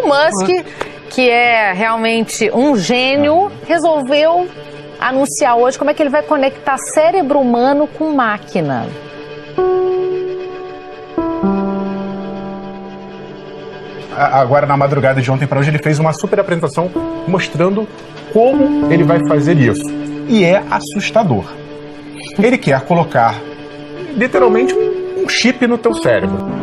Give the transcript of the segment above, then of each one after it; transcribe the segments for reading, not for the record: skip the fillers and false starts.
Musk, que é realmente um gênio, resolveu anunciar hoje como é que ele vai conectar cérebro humano com máquina. Agora, na madrugada de ontem para hoje, ele fez uma super apresentação mostrando como ele vai fazer isso. E é assustador. Ele quer colocar, literalmente, um chip no teu cérebro.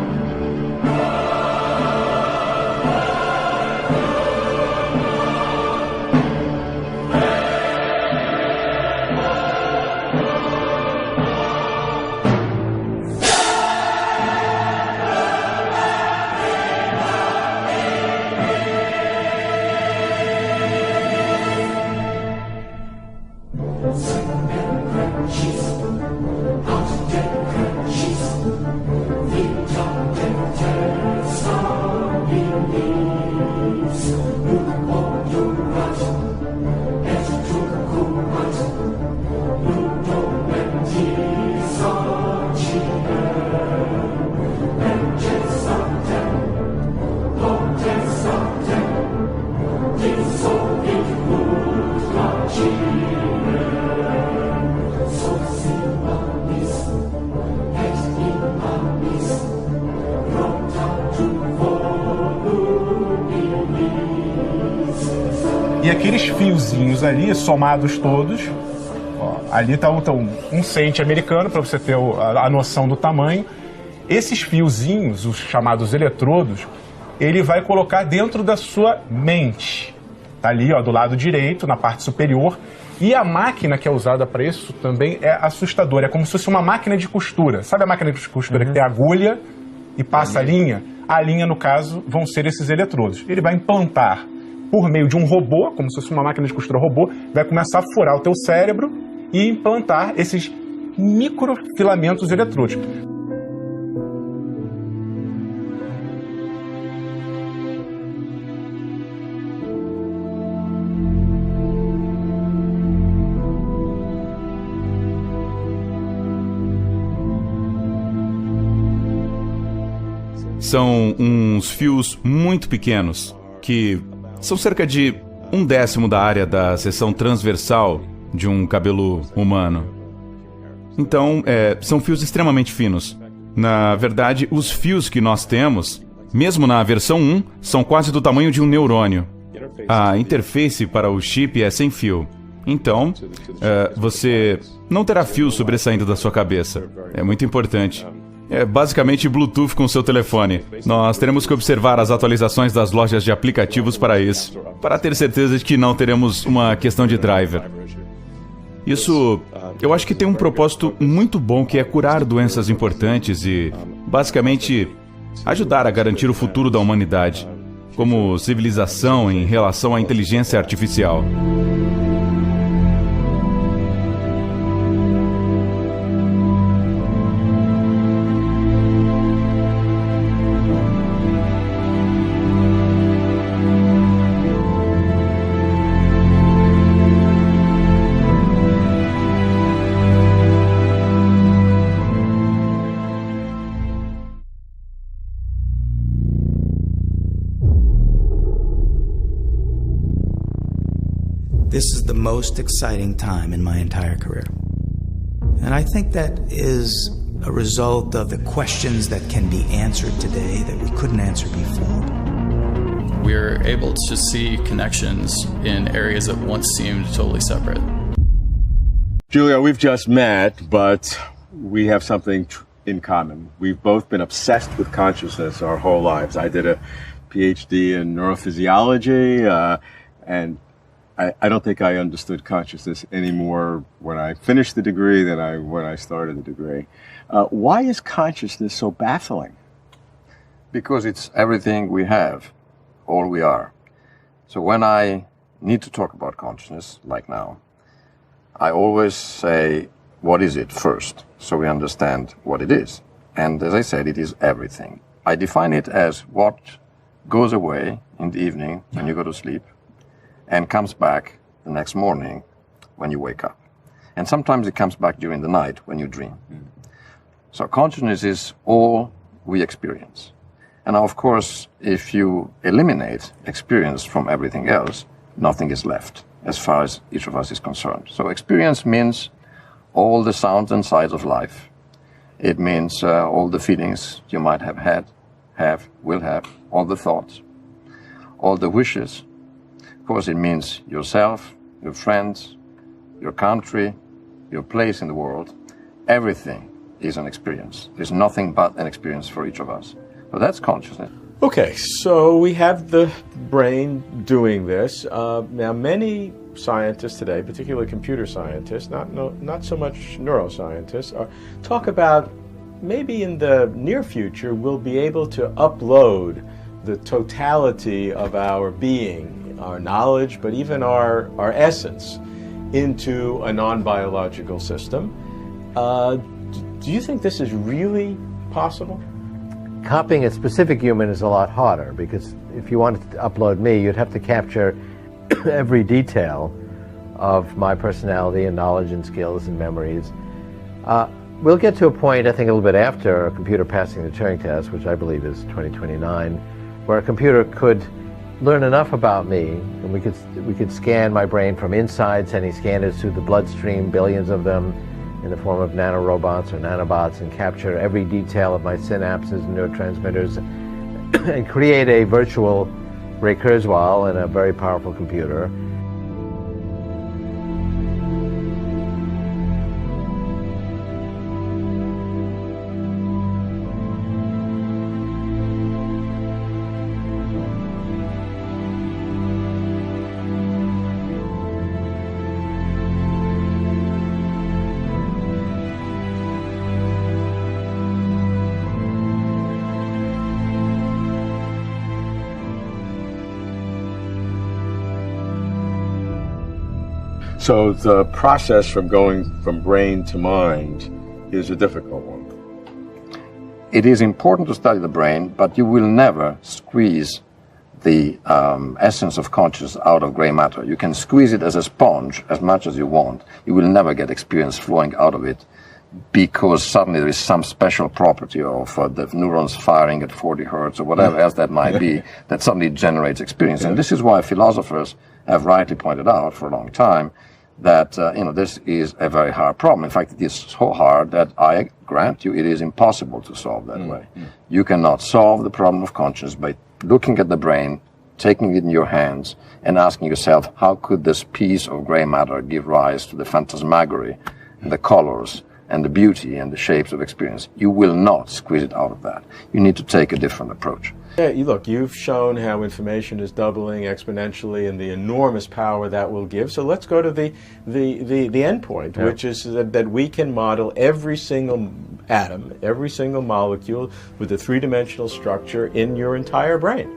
E aqueles fiozinhos ali, somados todos, ó, ali está um cente americano, para você ter a noção do tamanho. Esses fiozinhos, os chamados eletrodos, ele vai colocar dentro da sua mente. Está ali, ó, do lado direito, na parte superior. E a máquina que é usada para isso também é assustadora. É como se fosse uma máquina de costura. Sabe a máquina de costura que tem agulha e passa a linha? A linha, no caso, vão ser esses eletrodos. Ele vai implantar por meio de um robô, como se fosse uma máquina de costura robô, vai começar a furar o teu cérebro e implantar esses microfilamentos eletrônicos. São uns fios muito pequenos, que são cerca de 1/10 da área da seção transversal de um cabelo humano. Então, são fios extremamente finos. Na verdade, os fios que nós temos, mesmo na versão 1, são quase do tamanho de um neurônio. A interface para o chip é sem fio. Então, você não terá fio sobressaindo da sua cabeça. É muito importante. É basicamente Bluetooth com seu telefone. Nós teremos que observar as atualizações das lojas de aplicativos para isso, para ter certeza de que não teremos uma questão de driver. Isso, eu acho que tem um propósito muito bom, que é curar doenças importantes e, basicamente, ajudar a garantir o futuro da humanidade, como civilização em relação à inteligência artificial. This is the most exciting time in my entire career. And I think that is a result of the questions that can be answered today that we couldn't answer before. We're able to see connections in areas that once seemed totally separate. Julia, we've just met, but we have something in common. We've both been obsessed with consciousness our whole lives. I did a PhD in neurophysiology, and I don't think I understood consciousness any more when I finished the degree than when I started the degree. Why is consciousness so baffling? Because it's everything we have, all we are. So when I need to talk about consciousness, like now, I always say, what is it first, so we understand what it is. And as I said, it is everything. I define it as what goes away in the evening when you go to sleep and comes back the next morning when you wake up. And sometimes it comes back during the night when you dream. So consciousness is all we experience. And of course, if you eliminate experience from everything else, nothing is left as far as each of us is concerned. So experience means all the sounds and sights of life. It means all the feelings you might have had, will have, all the thoughts, all the wishes. Of course, it means yourself, your friends, your country, your place in the world. Everything is an experience. There's nothing but an experience for each of us. So that's consciousness. Okay, so we have the brain doing this. Now, many scientists today, particularly computer scientists, not so much neuroscientists, talk about maybe in the near future we'll be able to upload the totality of our being, our knowledge, but even our essence into a non-biological system. Do you think this is really possible? Copying a specific human is a lot harder, because if you wanted to upload me, you'd have to capture every detail of my personality and knowledge and skills and memories. We'll get to a point, I think, a little bit after a computer passing the Turing test, which I believe is 2029, where a computer could learn enough about me, and we could scan my brain from inside, sending scanners through the bloodstream, billions of them, in the form of nanorobots or nanobots, and capture every detail of my synapses and neurotransmitters and create a virtual Ray Kurzweil in a very powerful computer. So the process from going from brain to mind is a difficult one. It is important to study the brain, but you will never squeeze the essence of consciousness out of gray matter. You can squeeze it as a sponge as much as you want. You will never get experience flowing out of it, because suddenly there is some special property of the neurons firing at 40 hertz or whatever else that might be that suddenly generates experience. And this is why philosophers have rightly pointed out for a long time that this is a very hard problem. In fact, it is so hard that I grant you it is impossible to solve that way. You cannot solve the problem of consciousness by looking at the brain, taking it in your hands, and asking yourself, how could this piece of gray matter give rise to the phantasmagory and the colors and the beauty and the shapes of experience? You will not squeeze it out of that. You need to take a different approach. Yeah, look, you've shown how information is doubling exponentially and the enormous power that will give. So let's go to the end point, which is that we can model every single atom, every single molecule with a three-dimensional structure in your entire brain.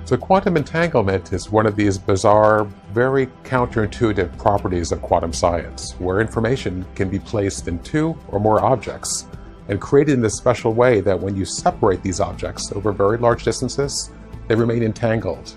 So quantum entanglement is one of these bizarre, very counterintuitive properties of quantum science, where information can be placed in two or more objects and created in this special way that when you separate these objects over very large distances, they remain entangled.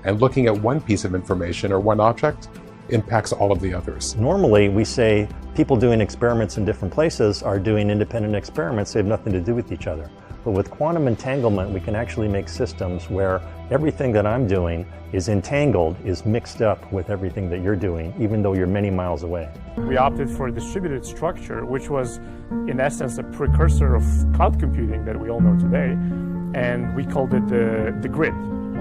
And looking at one piece of information or one object impacts all of the others. Normally, we say people doing experiments in different places are doing independent experiments. They have nothing to do with each other. But with quantum entanglement, we can actually make systems where everything that I'm doing is entangled, is mixed up with everything that you're doing, even though you're many miles away. We opted for a distributed structure, which was, in essence, a precursor of cloud computing that we all know today, and we called it the grid.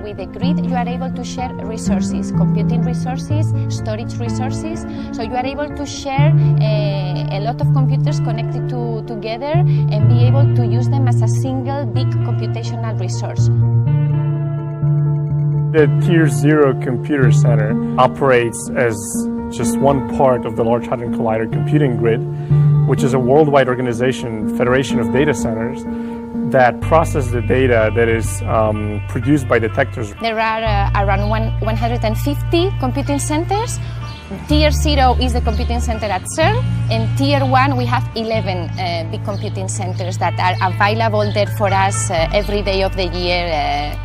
With the grid, you are able to share resources, computing resources, storage resources. So you are able to share a lot of computers connected together and be able to use them as a single big computational resource. The Tier 0 Computer Center operates as just one part of the Large Hadron Collider computing grid, which is a worldwide organization, federation of data centers, that process the data that is produced by detectors. There are around 150 computing centers. Tier 0 is the computing center at CERN, and Tier 1 we have 11 big computing centers that are available there for us every day of the year,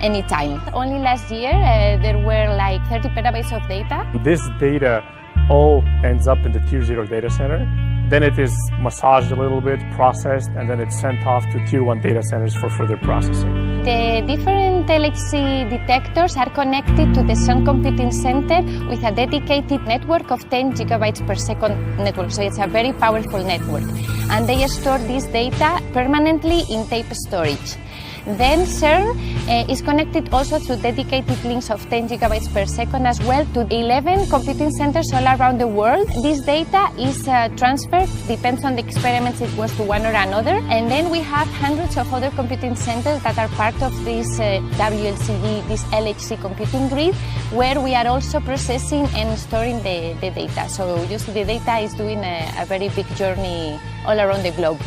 anytime. Only last year there were like 30 petabytes of data. This data all ends up in the Tier 0 data center. Then it is massaged a little bit, processed, and then it's sent off to Tier 1 data centers for further processing. The different LHC detectors are connected to the CERN Computing Center with a dedicated network of 10 gigabytes per second network. So it's a very powerful network. And they store this data permanently in tape storage. Then CERN is connected also to dedicated links of 10 gigabytes per second as well to 11 computing centers all around the world. This data is transferred, depends on the experiments, it goes to one or another. And then we have hundreds of other computing centers that are part of this WLCD, this LHC computing grid, where we are also processing and storing the data. So usually the data is doing a very big journey all around the globe.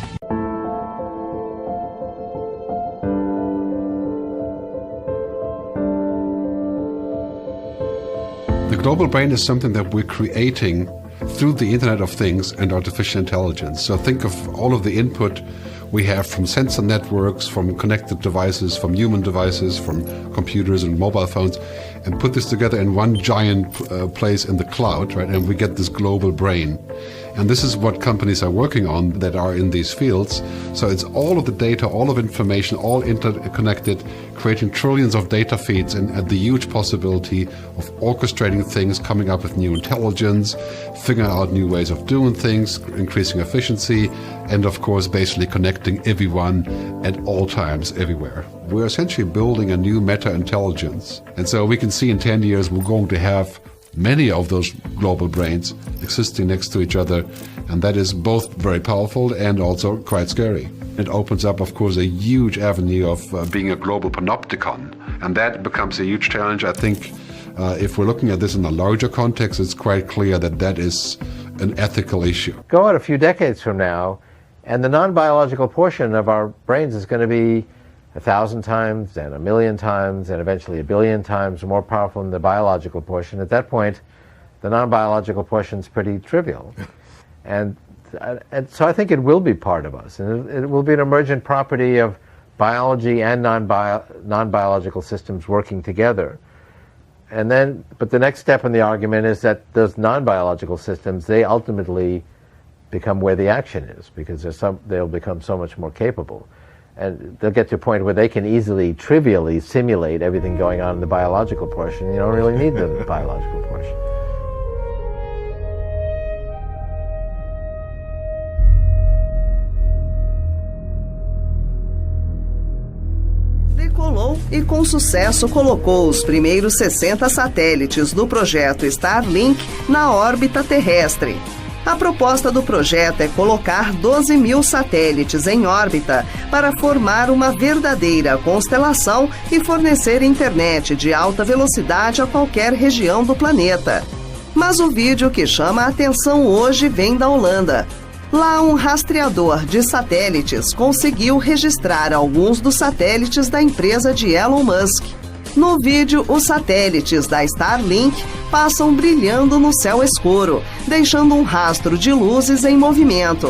The global brain is something that we're creating through the Internet of Things and artificial intelligence. So think of all of the input we have from sensor networks, from connected devices, from human devices, from computers and mobile phones, and put this together in one giant place in the cloud, right? And we get this global brain. And this is what companies are working on that are in these fields. So it's all of the data, all of information, all interconnected, creating trillions of data feeds and the huge possibility of orchestrating things, coming up with new intelligence, figuring out new ways of doing things, increasing efficiency, and of course basically connecting everyone at all times, everywhere. We're essentially building a new meta-intelligence. And so we can see in 10 years we're going to have many of those global brains existing next to each other, and that is both very powerful and also quite scary. It opens up, of course, a huge avenue of being a global panopticon, and that becomes a huge challenge. I think if we're looking at this in a larger context, it's quite clear that that is an ethical issue. Go out a few decades from now, and the non-biological portion of our brains is going to be 1,000 times and 1,000,000 times and eventually 1,000,000,000 times more powerful than the biological portion. At that point, the non-biological portion is pretty trivial. And so I think it will be part of us. And it will be an emergent property of biology and non-biological systems working together. But the next step in the argument is that those non-biological systems, they ultimately become where the action is, because they'll become so much more capable. And they'll get to a point where they can easily, trivially simulate everything going on in the biological portion. You don't really need the biological portion. Decolou e com sucesso colocou os primeiros 60 satélites do projeto Starlink na órbita terrestre. A proposta do projeto é colocar 12.000 satélites em órbita para formar uma verdadeira constelação e fornecer internet de alta velocidade a qualquer região do planeta. Mas o vídeo que chama a atenção hoje vem da Holanda. Lá, um rastreador de satélites conseguiu registrar alguns dos satélites da empresa de Elon Musk. No vídeo, os satélites da Starlink passam brilhando no céu escuro, deixando um rastro de luzes em movimento.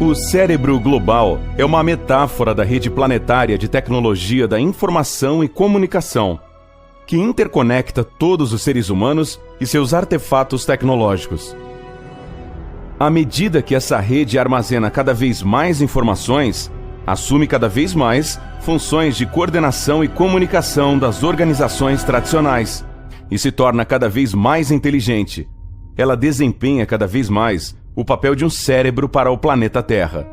O cérebro global é uma metáfora da rede planetária de tecnologia da informação e comunicação, que interconecta todos os seres humanos e seus artefatos tecnológicos. À medida que essa rede armazena cada vez mais informações, assume cada vez mais funções de coordenação e comunicação das organizações tradicionais e se torna cada vez mais inteligente. Ela desempenha cada vez mais o papel de um cérebro para o planeta Terra.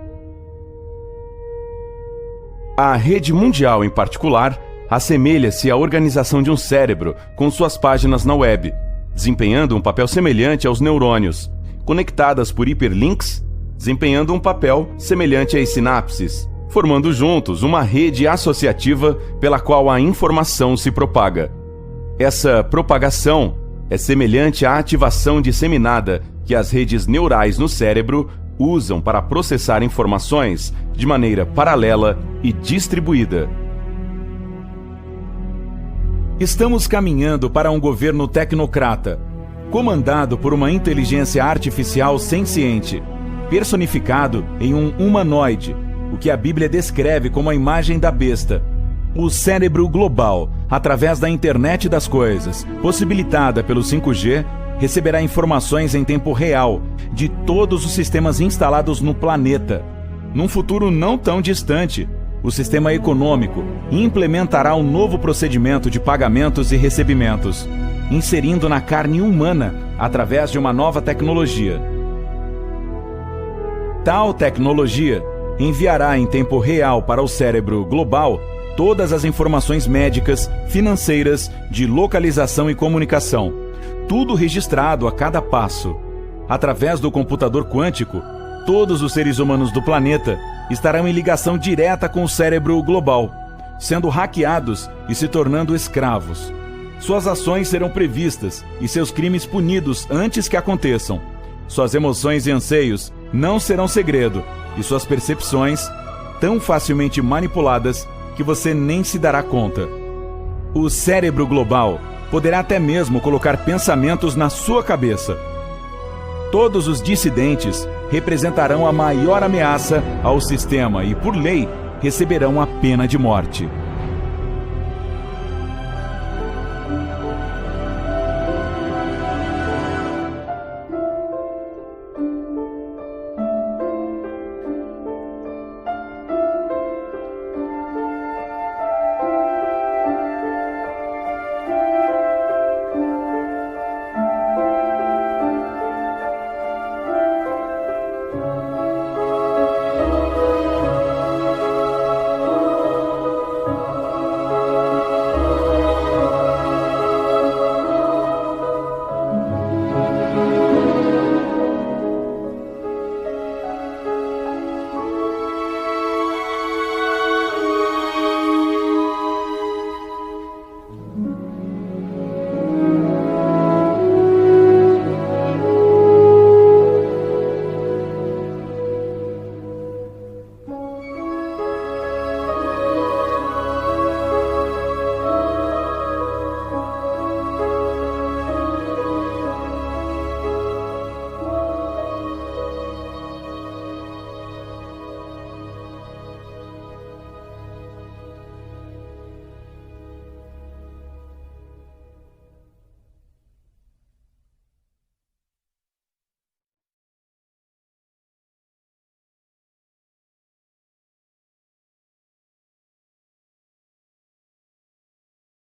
A rede mundial, em particular, assemelha-se à organização de um cérebro com suas páginas na web, desempenhando um papel semelhante aos neurônios, conectadas por hiperlinks, desempenhando um papel semelhante às sinapses, formando juntos uma rede associativa pela qual a informação se propaga. Essa propagação é semelhante à ativação disseminada que as redes neurais no cérebro usam para processar informações de maneira paralela e distribuída. Estamos caminhando para um governo tecnocrata, comandado por uma inteligência artificial senciente, personificado em um humanoide, o que a Bíblia descreve como a imagem da besta. O cérebro global, através da internet das coisas, possibilitada pelo 5G, receberá informações em tempo real de todos os sistemas instalados no planeta. Num futuro não tão distante, o sistema econômico implementará um novo procedimento de pagamentos e recebimentos, inserindo na carne humana através de uma nova tecnologia. Tal tecnologia enviará em tempo real para o cérebro global todas as informações médicas, financeiras, de localização e comunicação, tudo registrado a cada passo. Através do computador quântico, todos os seres humanos do planeta estarão em ligação direta com o cérebro global, sendo hackeados e se tornando escravos. Suas ações serão previstas e seus crimes punidos antes que aconteçam. Suas emoções e anseios não serão segredo e suas percepções tão facilmente manipuladas que você nem se dará conta. O cérebro global poderá até mesmo colocar pensamentos na sua cabeça. Todos os dissidentes representarão a maior ameaça ao sistema e, por lei, receberão a pena de morte.